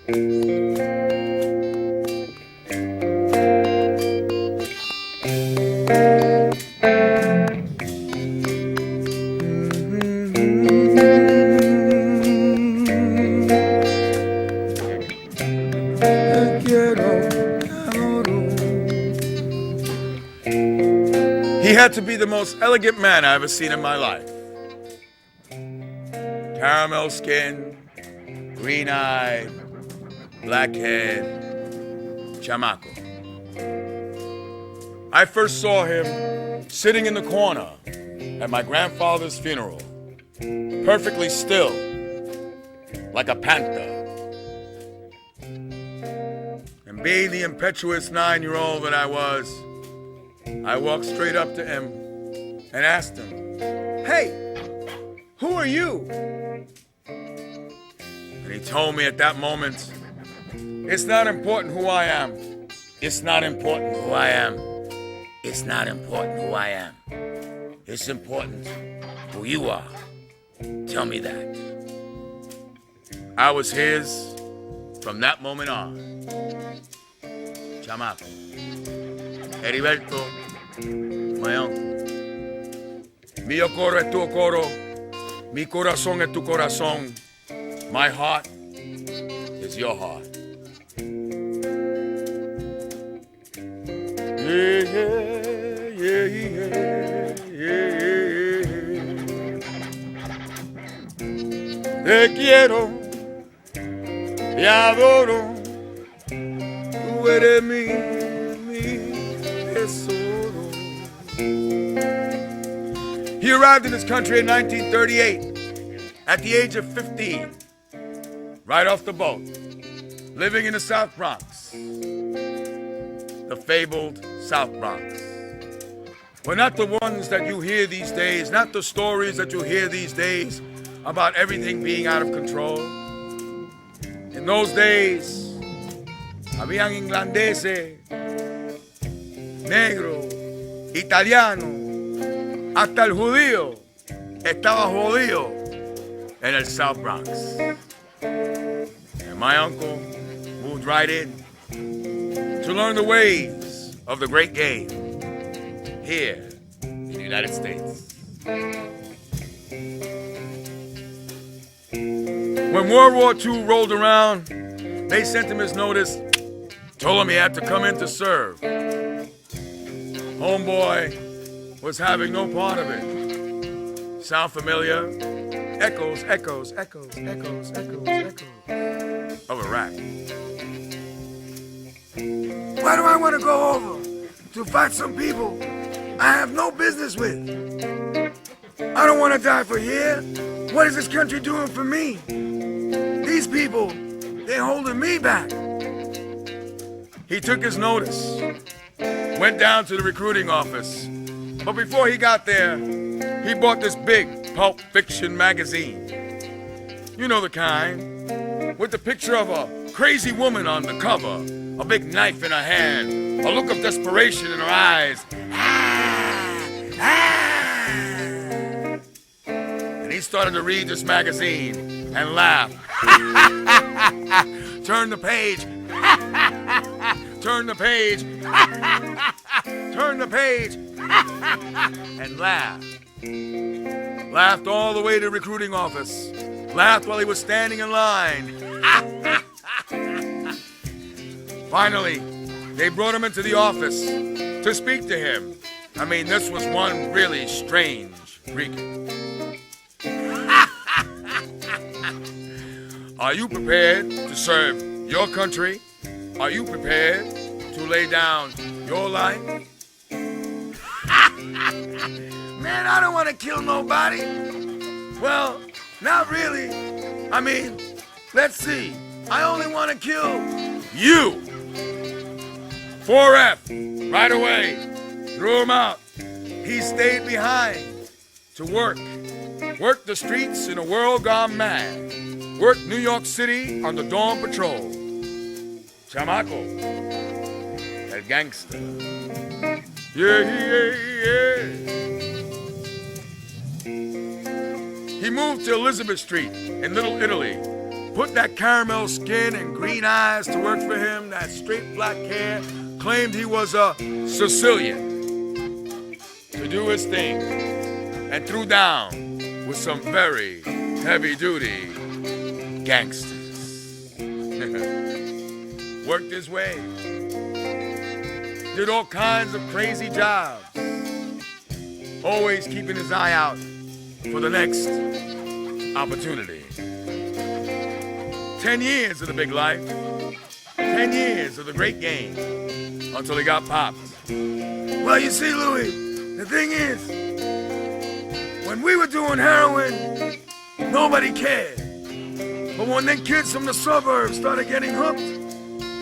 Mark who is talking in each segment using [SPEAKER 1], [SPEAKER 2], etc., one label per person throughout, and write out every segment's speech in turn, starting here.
[SPEAKER 1] He had to be the most elegant man I ever seen in my life. Caramel skin, green eye, black head, Chamaco. I first saw him sitting in the corner at my grandfather's funeral, perfectly still, like a panther. And being the impetuous 9-year-old that I was, I walked straight up to him and asked him, "Hey, who are you?" And he told me at that moment, "It's not important who I am. It's not important who I am. It's not important who I am. It's important who you are. Tell me that." I was his from that moment on. Chamaco. Heriberto, my uncle. Mi ocoro es tu ocoro. Mi corazon es tu corazon. My heart is your heart. Yeah, yeah, yeah, yeah, yeah. Te quiero, te adoro. Tú eres mi tesoro. He arrived in this country in 1938 at the age of 15, right off the boat, living in the South Bronx, the fabled South Bronx. But not the ones that you hear these days, not the stories that you hear these days about everything being out of control. In those days, habían ingleses, negro, italiano, hasta el judío estaba jodido in el South Bronx. And my uncle moved right in to learn the ways of the great game here in the United States. When World War II rolled around, they sent him his notice, told him he had to come in to serve. Homeboy was having no part of it. Sound familiar? Echoes, echoes, echoes, echoes, echoes, echoes of Iraq. Why do I want to go over to fight some people I have no business with? I don't want to die for here. What is this country doing for me? These people, they're holding me back. He took his notice, went down to the recruiting office. But before he got there, he bought this big pulp fiction magazine. You know the kind, with the picture of a crazy woman on the cover, a big knife in her hand, a look of desperation in her eyes. And he started to read this magazine and laugh. Turn the page. Turn the page. Turn the page. And laughed. Laughed all the way to the recruiting office. Laughed while he was standing in line. Finally, they brought him into the office to speak to him. I mean, this was one really strange greeting. Are you prepared to serve your country? Are you prepared to lay down your life? Man, I don't want to kill nobody. Well, not really. I mean, let's see. I only want to kill you. 4F, right away. Threw him out. He stayed behind to work. Worked the streets in a world gone mad. Worked New York City on the Dawn Patrol. Chamaco El Gangster. Yeah, yeah, yeah. He moved to Elizabeth Street in Little Italy put that caramel skin and green eyes to work for him, that straight black hair, claimed he was a Sicilian to do his thing, and threw down with some very heavy-duty gangsters. Worked his way, did all kinds of crazy jobs, always keeping his eye out for the next opportunity. 10 years of the big life, 10 years of the great game, until he got popped. Well, you see, Louis, the thing is, when we were doing heroin, nobody cared. But when them kids from the suburbs started getting hooked,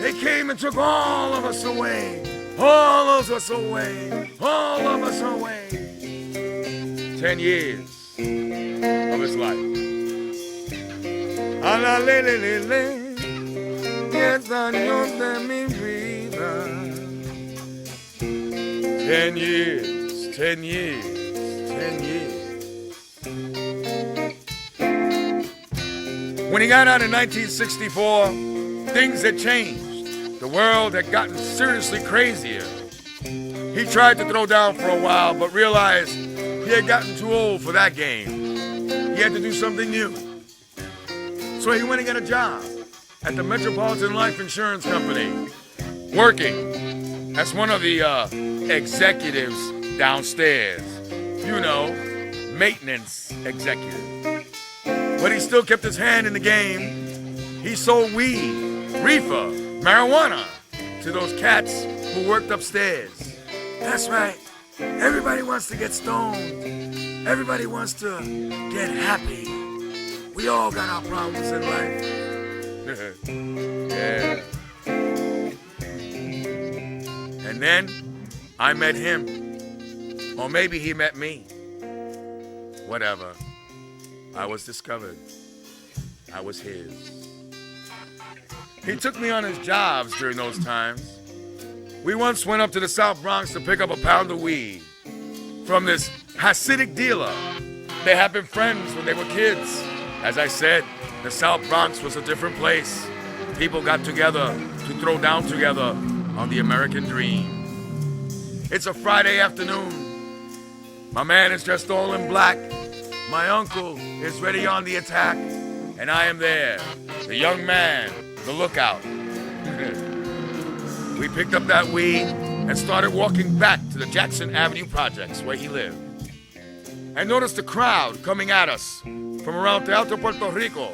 [SPEAKER 1] they came and took all of us away. All of us away. All of us away. 10 years of his life. A la le le le le, 10 años de mi vida. 10 years, 10 years, 10 years. When he got out in 1964, things had changed. The world had gotten seriously crazier. He tried to throw down for a while, but realized he had gotten too old for that game. He had to do something new. So he went and got a job at the Metropolitan Life Insurance Company, working as one of the executives downstairs. You know, maintenance executive. But he still kept his hand in the game. He sold weed, reefer, marijuana to those cats who worked upstairs. That's right. Everybody wants to get stoned. Everybody wants to get happy. We all got our problems in life. Yeah. And then I met him. Or maybe he met me. Whatever. I was discovered. I was his. He took me on his jobs during those times. We once went up to the South Bronx to pick up a pound of weed from this Hasidic dealer. They had been friends when they were kids. As I said, the South Bronx was a different place. People got together to throw down together on the American dream. It's a Friday afternoon. My man is dressed all in black. My uncle is ready on the attack. And I am there, the young man, the lookout. We picked up that weed and started walking back to the Jackson Avenue projects where he lived. I noticed the crowd coming at us from around Teatro Puerto Rico.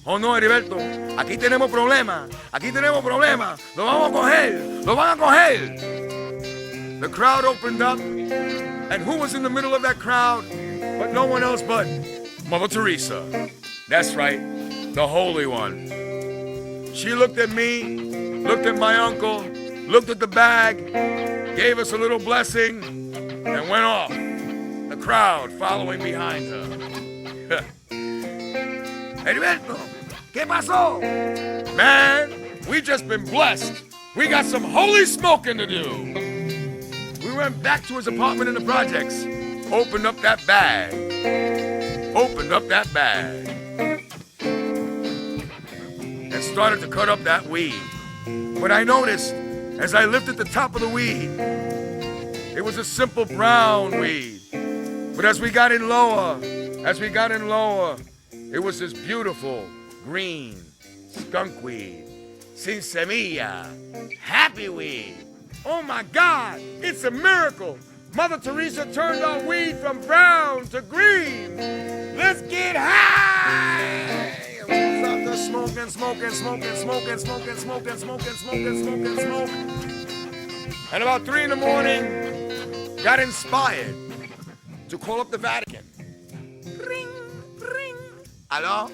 [SPEAKER 1] Oh no, Heriberto, aquí tenemos problema, aquí tenemos problema, lo vamos a coger, lo van a coger. The crowd opened up, and who was in the middle of that crowd but no one else but Mother Teresa. That's right, the Holy One. She looked at me, looked at my uncle, looked at the bag, gave us a little blessing, and went off, the crowd following behind her. Heriberto, ¿qué pasó? Man, we just been blessed. We got some holy smoking to do. We went back to his apartment in the projects, opened up that bag, and started to cut up that weed. But I noticed, as I lifted the top of the weed, it was a simple brown weed. But as we got in lower, it was this beautiful green skunk weed, sin semilla, happy weed. Oh my God, it's a miracle. Mother Teresa turned our weed from brown to green. Let's get high. Smoking. And about 3 in the morning, got inspired to call up the Vatican. Ring. Hello?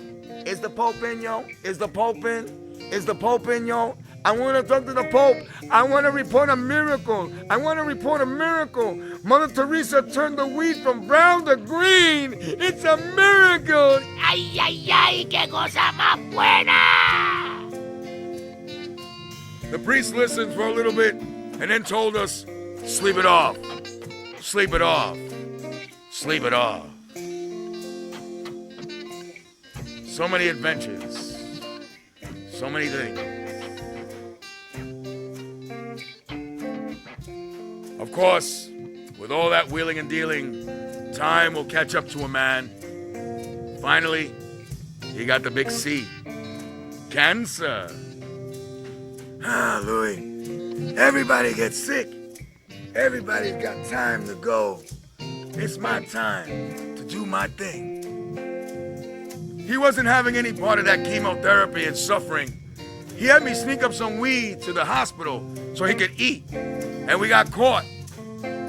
[SPEAKER 1] Is the Pope in, yo? Is the Pope in, yo? I want to talk to the Pope. I want to report a miracle. Mother Teresa turned the weed from brown to green. It's a miracle. Ay, qué cosa más buena. The priest listened for a little bit and then told us, sleep it off. So many adventures. So many things. Of course, with all that wheeling and dealing, time will catch up to a man. Finally, he got the big C. Cancer.
[SPEAKER 2] Ah, Louis, everybody gets sick. Everybody's got time to go. It's my time to do my thing.
[SPEAKER 1] He wasn't having any part of that chemotherapy and suffering. He had me sneak up some weed to the hospital so he could eat. And we got caught.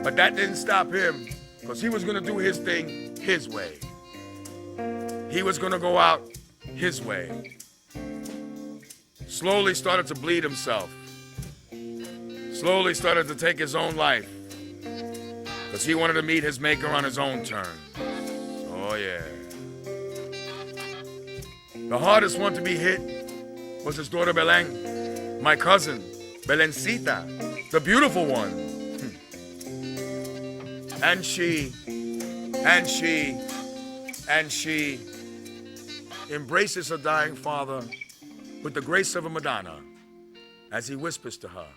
[SPEAKER 1] But that didn't stop him, because he was going to do his thing his way. He was going to go out his way. Slowly started to bleed himself. Slowly started to take his own life, because he wanted to meet his maker on his own terms. Oh yeah. The hardest one to be hit was his daughter Belen, my cousin, Belencita, the beautiful one. And she embraces her dying father with the grace of a Madonna as he whispers to her,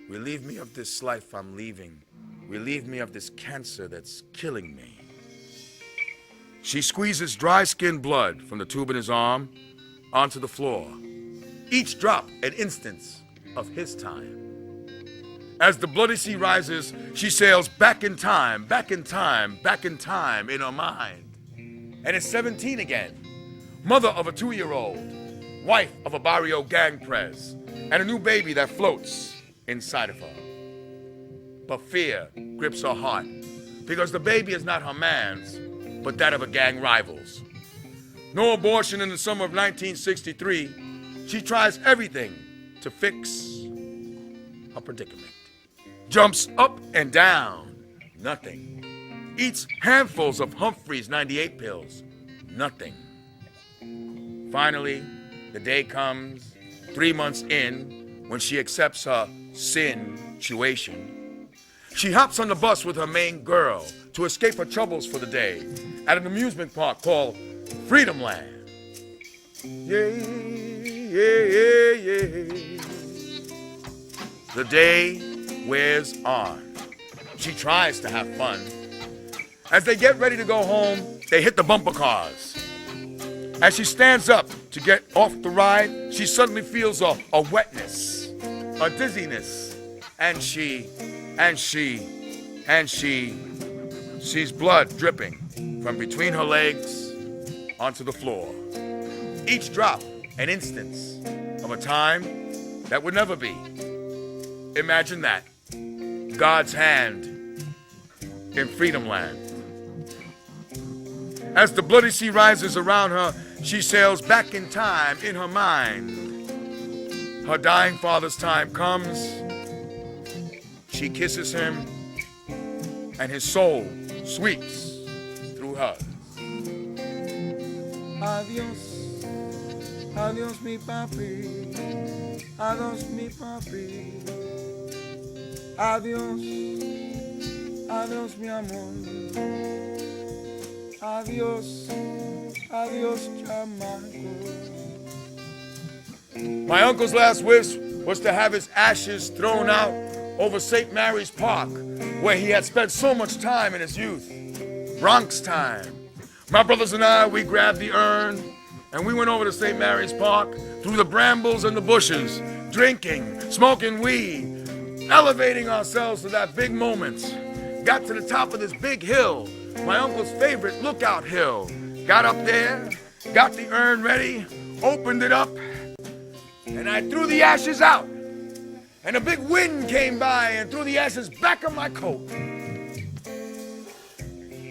[SPEAKER 1] "Relieve me of this life I'm leaving. Relieve me of this cancer that's killing me." She squeezes dry-skinned blood from the tube in his arm onto the floor, each drop an instance of his time. As the bloody sea rises, she sails back in time, back in time, back in time in her mind. And is 17 again, mother of a 2-year-old, wife of a barrio gang prez, and a new baby that floats inside of her. But fear grips her heart, because the baby is not her man's, but that of a gang rival's. No abortion in the summer of 1963, she tries everything to fix her predicament. Jumps up and down, nothing. Eats handfuls of Humphrey's 98 pills, nothing. Finally, the day comes, 3 months in, when she accepts her sin-tuation. She hops on the bus with her main girl to escape her troubles for the day at an amusement park called Freedom Land. Yeah, yeah, yeah, yeah. The day wears on. She tries to have fun. As they get ready to go home, they hit the bumper cars. As she stands up to get off the ride, she suddenly feels a wetness, a dizziness, and she sees blood dripping from between her legs onto the floor. Each drop an instance of a time that would never be. Imagine that. God's hand in Freedom Land. As the bloody sea rises around her, she sails back in time in her mind. Her dying father's time comes. She kisses him, and his soul sweeps through hers.
[SPEAKER 2] Adiós, adiós mi papi, adiós mi papi. Adiós, adiós mi amor. Adiós, adiós chamaco.
[SPEAKER 1] My uncle's last wish was to have his ashes thrown out over St. Mary's Park, where he had spent so much time in his youth. Bronx time. My brothers and I, we grabbed the urn, and we went over to St. Mary's Park, through the brambles and the bushes, drinking, smoking weed, elevating ourselves to that big moment. Got to the top of this big hill, my uncle's favorite lookout hill. Got up there, got the urn ready, opened it up, and I threw the ashes out. And a big wind came by and threw the ashes back on my coat.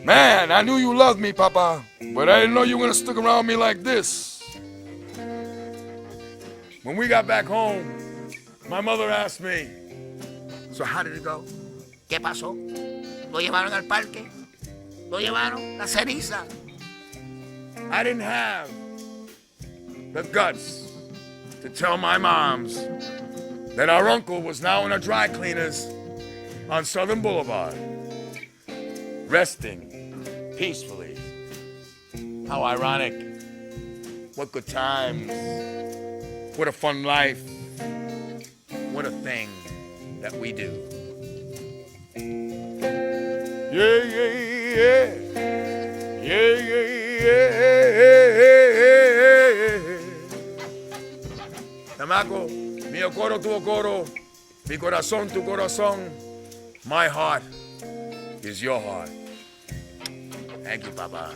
[SPEAKER 1] Man, I knew you loved me, Papa, but I didn't know you were gonna stick around me like this. When we got back home, my mother asked me, "So how did it go?"
[SPEAKER 3] ¿Qué pasó? ¿Lo llevaron al parque? ¿Lo llevaron? La ceniza.
[SPEAKER 1] I didn't have the guts to tell my moms that our uncle was now in a dry cleaners on Southern Boulevard, resting peacefully. How ironic. What good times.
[SPEAKER 2] What a fun life. What a thing that we do. Yeah, yeah, yeah. Yeah, yeah, yeah. Chamaco, mi ocoro, tu ocoro, mi corazon, tu corazon. My heart is your heart. Thank you, Papa.